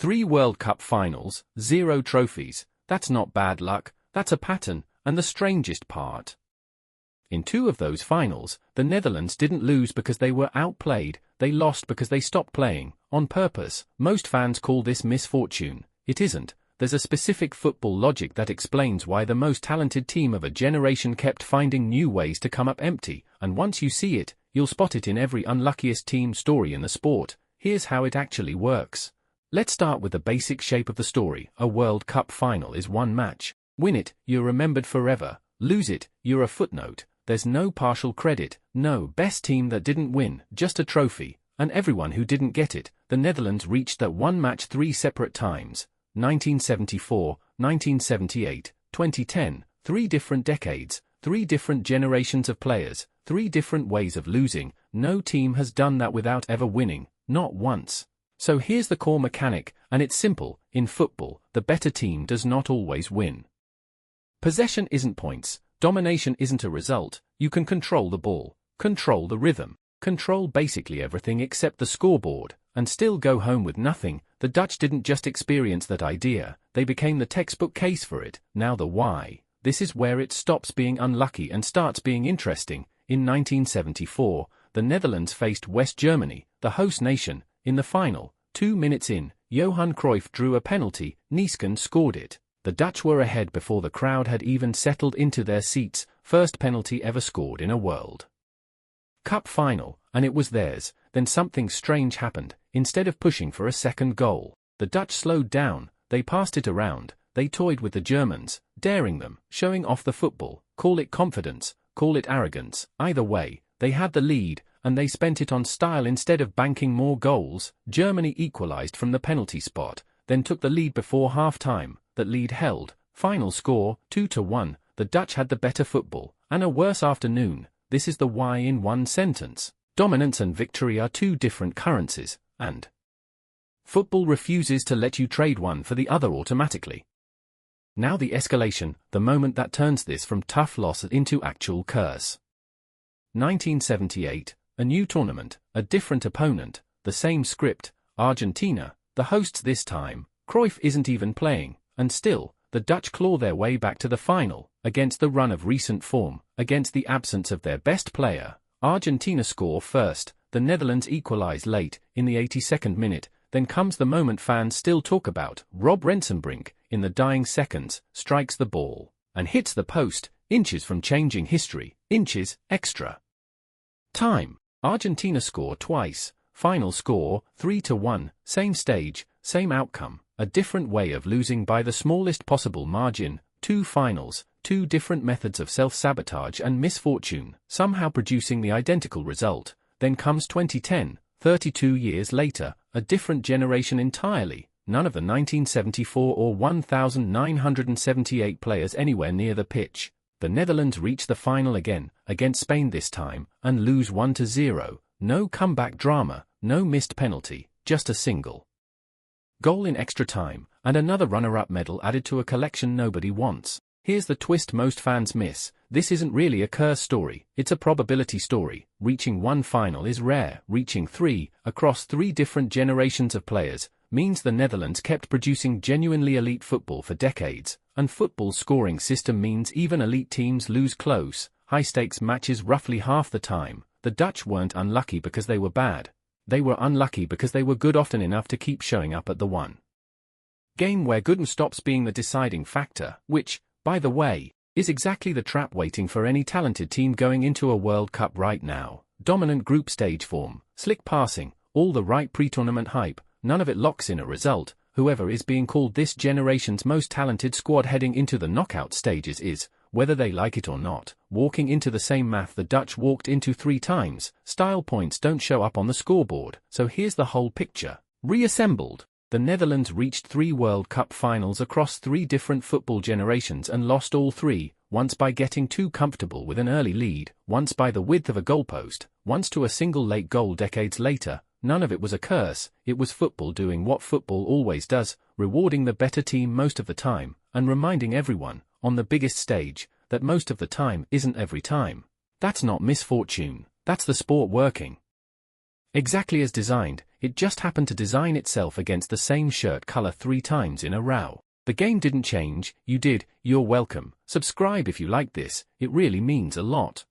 3 World Cup finals, 0 trophies. That's not bad luck, that's a pattern, and the strangest part. In 2 of those finals, the Netherlands didn't lose because they were outplayed, they lost because they stopped playing, on purpose. Most fans call this misfortune. It isn't. There's a specific football logic that explains why the most talented team of a generation kept finding new ways to come up empty, and once you see it, you'll spot it in every unluckiest team story in the sport. Here's how it actually works. Let's start with the basic shape of the story. A World Cup final is one match. Win it, you're remembered forever. Lose it, you're a footnote. There's no partial credit, no best team that didn't win, just a trophy. And everyone who didn't get it. The Netherlands reached that one match 3 separate times. 1974, 1978, 2010, 3 different decades, 3 different generations of players, 3 different ways of losing. No team has done that without ever winning, not once. So here's the core mechanic, and it's simple. In football, the better team does not always win. Possession isn't points, domination isn't a result. You can control the ball, control the rhythm, control basically everything except the scoreboard, and still go home with nothing. The Dutch didn't just experience that idea, they became the textbook case for it. Now the why. This is where it stops being unlucky and starts being interesting. In 1974, the Netherlands faced West Germany, the host nation, in the final. 2 minutes in, Johan Cruyff drew a penalty, Niesken scored it. The Dutch were ahead before the crowd had even settled into their seats. First penalty ever scored in a World Cup final, and it was theirs. Then something strange happened. Instead of pushing for a second goal, the Dutch slowed down, they passed it around, they toyed with the Germans, daring them, showing off the football. Call it confidence, call it arrogance, either way, they had the lead, and they spent it on style instead of banking more goals. Germany equalized from the penalty spot, then took the lead before half-time. That lead held. Final score, 2-1. The Dutch had the better football, and a worse afternoon. This is the why in one sentence. Dominance and victory are 2 different currencies, and football refuses to let you trade one for the other automatically. Now the escalation, the moment that turns this from tough loss into actual curse. 1978, a new tournament, a different opponent, the same script. Argentina, the hosts this time. Cruyff isn't even playing, and still, the Dutch claw their way back to the final, against the run of recent form, against the absence of their best player. Argentina score first, the Netherlands equalize late, in the 82nd minute, then comes the moment fans still talk about. Robben, in the dying seconds, strikes the ball, and hits the post, inches from changing history, inches, extra time. Argentina score twice, final score, 3-1, same stage, same outcome, a different way of losing by the smallest possible margin. 2 finals, 2 different methods of self-sabotage and misfortune, somehow producing the identical result. Then comes 2010, 32 years later, a different generation entirely, none of the 1974 or 1978 players anywhere near the pitch. The Netherlands reach the final again, against Spain this time, and lose 1-0, no comeback drama, no missed penalty, just a single goal in extra time, and another runner-up medal added to a collection nobody wants. Here's the twist most fans miss. This isn't really a curse story, it's a probability story. Reaching 1 final is rare. Reaching 3, across 3 different generations of players, means the Netherlands kept producing genuinely elite football for decades, and football's scoring system means even elite teams lose close, high-stakes matches roughly half the time. The Dutch weren't unlucky because they were bad. They were unlucky because they were good often enough to keep showing up at the one game where goodness stops being the deciding factor, which, by the way, is exactly the trap waiting for any talented team going into a World Cup right now. Dominant group stage form, slick passing, all the right pre-tournament hype, none of it locks in a result. Whoever is being called this generation's most talented squad heading into the knockout stages is, whether they like it or not, walking into the same math the Dutch walked into 3 times. Style points don't show up on the scoreboard, so here's the whole picture. Reassembled. The Netherlands reached 3 World Cup finals across 3 different football generations and lost all 3, once by getting too comfortable with an early lead, once by the width of a goalpost, once to a single late goal decades later. None of it was a curse, it was football doing what football always does, rewarding the better team most of the time, and reminding everyone, on the biggest stage, that most of the time isn't every time. That's not misfortune, that's the sport working exactly as designed. it just happened to design itself against the same shirt color 3 times in a row. The game didn't change, you did. You're welcome. Subscribe if you like this, it really means a lot.